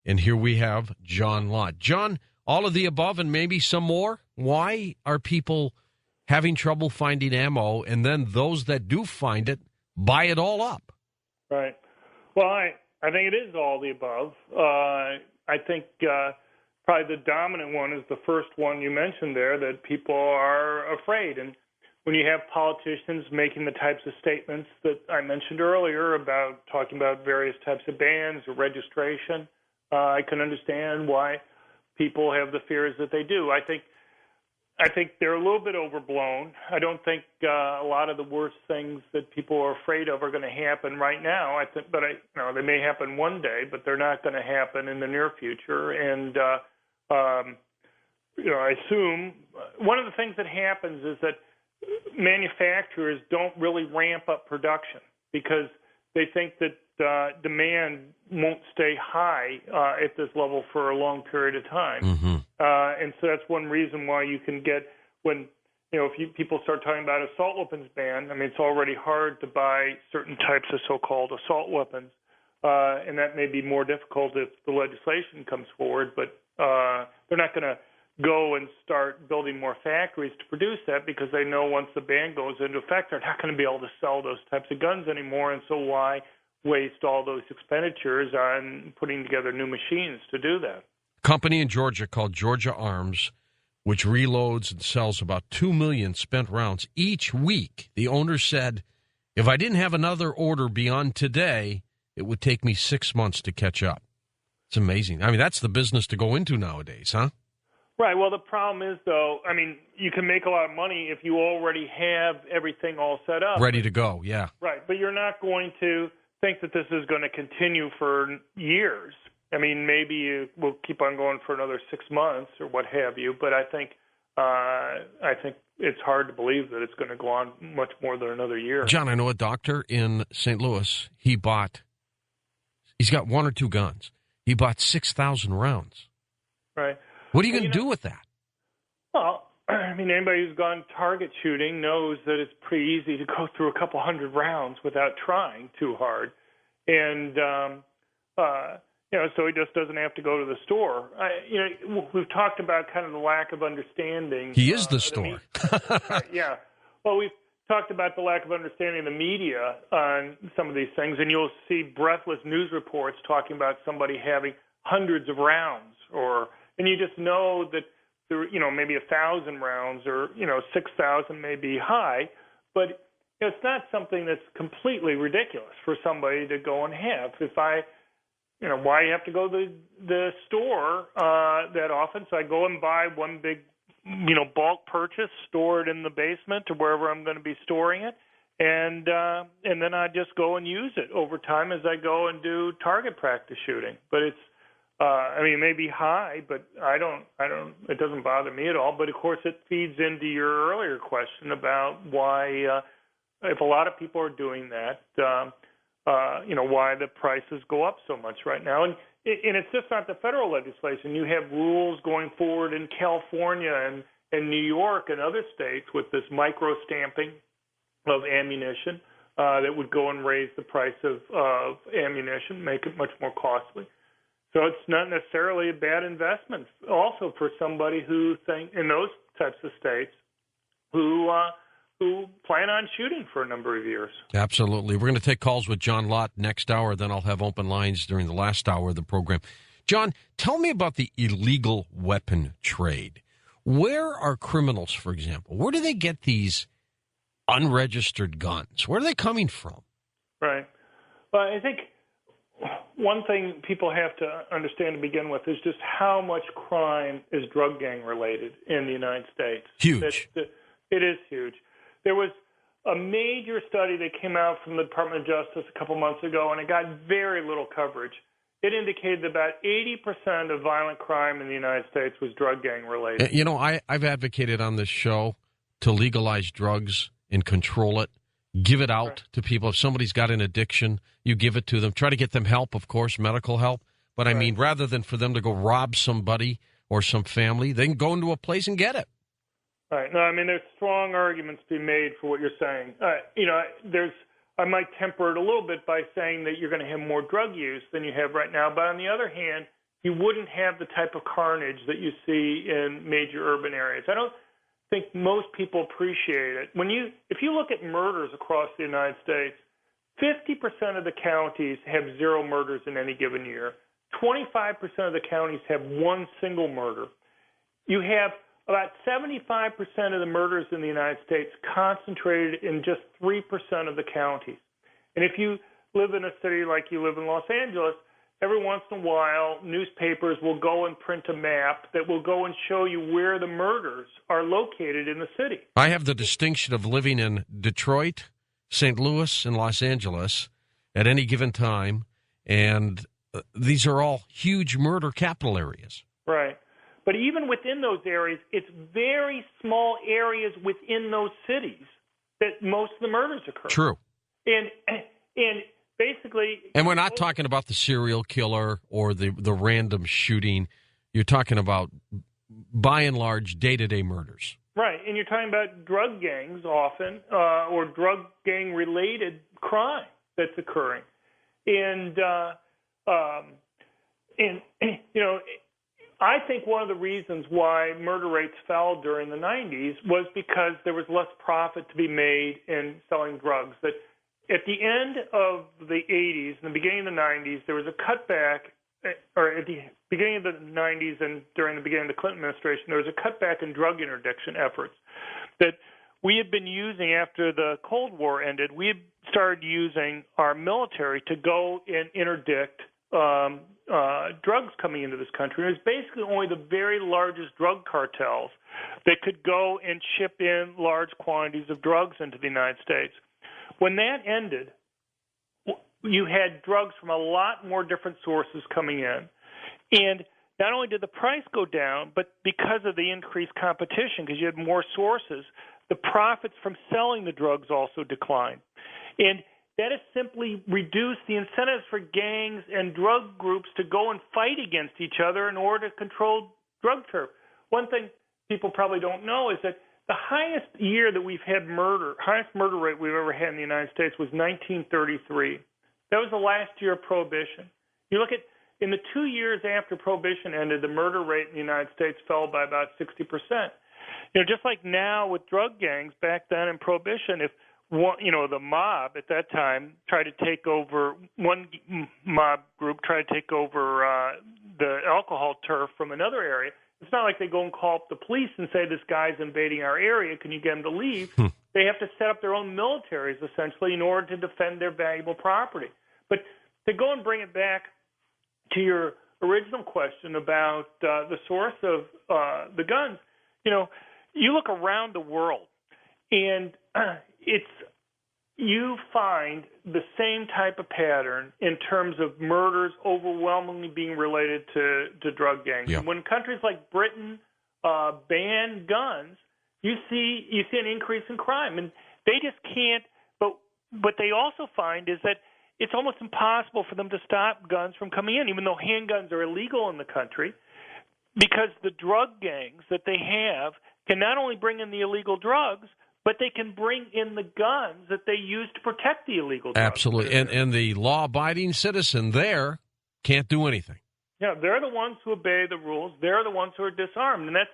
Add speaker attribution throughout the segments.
Speaker 1: And here we have John Lott. John, all of the above and maybe some more. Why are people having trouble finding ammo, and then those that do find it buy it all up?
Speaker 2: Right. Well, I think it is all the above. I think probably the dominant one is the first one you mentioned there, that people are afraid. And when you have politicians making the types of statements that I mentioned earlier about talking about various types of bans or registration, I can understand why people have the fears that they do. I think they're a little bit overblown. I don't think a lot of the worst things that people are afraid of are going to happen right now. They may happen one day, but they're not going to happen in the near future. And I assume one of the things that happens is that manufacturers don't really ramp up production because they think that demand won't stay high at this level for a long period of time.
Speaker 1: Mm-hmm.
Speaker 2: And so that's one reason why you can get, if people start talking about assault weapons ban, I mean, it's already hard to buy certain types of so-called assault weapons, and that may be more difficult if the legislation comes forward, but they're not going to go and start building more factories to produce that because they know once the ban goes into effect, they're not going to be able to sell those types of guns anymore, and so why waste all those expenditures on putting together new machines to do that?
Speaker 1: Company in Georgia called Georgia Arms, which reloads and sells about 2 million spent rounds each week. The owner said, if I didn't have another order beyond today, it would take me 6 months to catch up. It's amazing. I mean, that's the business to go into nowadays, huh?
Speaker 2: Right. Well, the problem is, though, I mean, you can make a lot of money if you already have everything all set up.
Speaker 1: Ready to go, yeah.
Speaker 2: Right. But you're not going to think that this is going to continue for years. I mean, maybe you will keep on going for another 6 months or what have you, but I think it's hard to believe that it's going to go on much more than another year.
Speaker 1: John, I know a doctor in St. Louis. He's got one or two guns. He bought 6,000 rounds.
Speaker 2: Right.
Speaker 1: What are you going to do with that?
Speaker 2: Well, I mean, anybody who's gone target shooting knows that it's pretty easy to go through a couple hundred rounds without trying too hard. And, so he just doesn't have to go to the store. We've talked about kind of the lack of understanding.
Speaker 1: He is the store.
Speaker 2: Yeah. Well, we've talked about the lack of understanding of the media on some of these things, and you'll see breathless news reports talking about somebody having hundreds of rounds, and you just know that there, maybe 1,000 rounds or 6,000 may be high, but it's not something that's completely ridiculous for somebody to go and have. Why you have to go to the store that often? So I go and buy one big, bulk purchase, store it in the basement or wherever I'm going to be storing it, and then I just go and use it over time as I go and do target practice shooting. But it's, it may be high, but it doesn't bother me at all. But of course, it feeds into your earlier question about why, if a lot of people are doing that, why the prices go up so much right now. And it's just not the federal legislation. You have rules going forward in California and New York and other states with this micro-stamping of ammunition that would go and raise the price of ammunition, make it much more costly. So it's not necessarily a bad investment also for somebody who in those types of states who plan on shooting for a number of years.
Speaker 1: Absolutely. We're going to take calls with John Lott next hour. Then I'll have open lines during the last hour of the program. John, tell me about the illegal weapon trade. Where are criminals, for example? Where do they get these unregistered guns? Where are they coming from?
Speaker 2: Right. Well, I think one thing people have to understand to begin with is just how much crime is drug gang related in the United States.
Speaker 1: Huge.
Speaker 2: It is huge. There was a major study that came out from the Department of Justice a couple months ago, and it got very little coverage. It indicated that about 80% of violent crime in the United States was drug gang related.
Speaker 1: I've advocated on this show to legalize drugs and control it. Give it out to people. If somebody's got an addiction, you give it to them. Try to get them help, of course, medical help. But I mean, rather than for them to go rob somebody or some family, they can go into a place and get it.
Speaker 2: Right. No, I mean, there's strong arguments to be made for what you're saying. I might temper it a little bit by saying that you're going to have more drug use than you have right now. But on the other hand, you wouldn't have the type of carnage that you see in major urban areas. I don't think most people appreciate it. If you look at murders across the United States, 50% of the counties have 0 murders in any given year. 25% of the counties have 1 single murder. You have about 75% of the murders in the United States concentrated in just 3% of the counties. And if you live in a city like you live in Los Angeles, every once in a while, newspapers will go and print a map that will go and show you where the murders are located in the city.
Speaker 1: I have the distinction of living in Detroit, St. Louis, and Los Angeles at any given time, and these are all huge murder capital areas.
Speaker 2: Right. But even within those areas, it's very small areas within those cities that most of the murders occur.
Speaker 1: True.
Speaker 2: And basically...
Speaker 1: And we're not talking about the serial killer or the random shooting. You're talking about, by and large, day-to-day murders.
Speaker 2: Right. And you're talking about drug gangs often, or drug gang-related crime that's occurring. And you know, I think one of the reasons why murder rates fell during the 90s was because there was less profit to be made in selling drugs. That at the end of the 80s and the beginning of the 90s, there was a cutback, or at the beginning of the 90s and during the beginning of the Clinton administration, there was a cutback in drug interdiction efforts that we had been using after the Cold War ended. We had started using our military to go and interdict drugs coming into this country. It was basically only the very largest drug cartels that could go and ship in large quantities of drugs into the United States. When that ended, you had drugs from a lot more different sources coming in. And not only did the price go down, but because of the increased competition, because you had more sources, the profits from selling the drugs also declined. And that has simply reduced the incentives for gangs and drug groups to go and fight against each other in order to control drug turf. One thing people probably don't know is that the highest year that we've had highest murder rate we've ever had in the United States was 1933. That was the last year of Prohibition. You look at, in the 2 years after Prohibition ended, the murder rate in the United States fell by about 60%. You know, just like now with drug gangs, back then in Prohibition, if the mob at that time tried to take over, one mob group tried to take over the alcohol turf from another area, it's not like they go and call up the police and say, this guy's invading our area, can you get him to leave? They have to set up their own militaries, essentially, in order to defend their valuable property. But to go and bring it back to your original question about the source of the guns, you look around the world, and you find the same type of pattern in terms of murders overwhelmingly being related to drug gangs.
Speaker 1: Yeah.
Speaker 2: When countries like Britain ban guns, you see an increase in crime, and they just can't. But what they also find is that it's almost impossible for them to stop guns from coming in, even though handguns are illegal in the country, because the drug gangs that they have can not only bring in the illegal drugs, but they can bring in the guns that they use to protect the illegal drugs.
Speaker 1: Absolutely. And the law-abiding citizen there can't do anything. Yeah,
Speaker 2: they're the ones who obey the rules. They're the ones who are disarmed. And that's,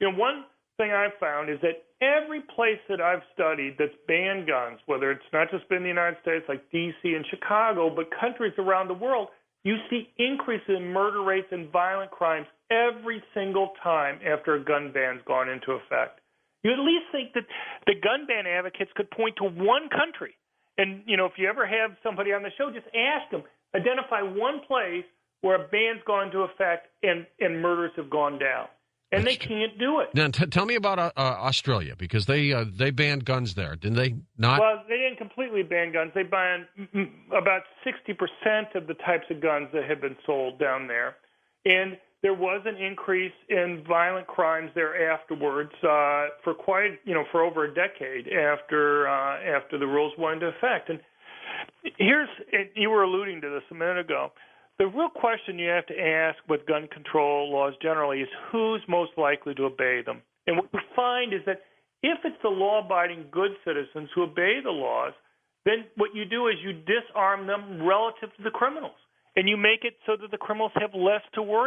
Speaker 2: one thing I've found is that every place that I've studied that's banned guns, whether it's not just been the United States like D.C. and Chicago, but countries around the world, you see increases in murder rates and violent crimes every single time after a gun ban's gone into effect. You at least think that the gun ban advocates could point to one country. And, if you ever have somebody on the show, just ask them, identify one place where a ban's gone into effect and murders have gone down. And they can't do it.
Speaker 1: Now, tell me about Australia, because they banned guns there, didn't they? Not.
Speaker 2: Well, they didn't completely ban guns. They banned about 60% of the types of guns that had been sold down there. And there was an increase in violent crimes there afterwards for for over a decade after the rules went into effect. And you were alluding to this a minute ago. The real question you have to ask with gun control laws generally is who's most likely to obey them. And what we find is that if it's the law-abiding good citizens who obey the laws, then what you do is you disarm them relative to the criminals. And you make it so that the criminals have less to worry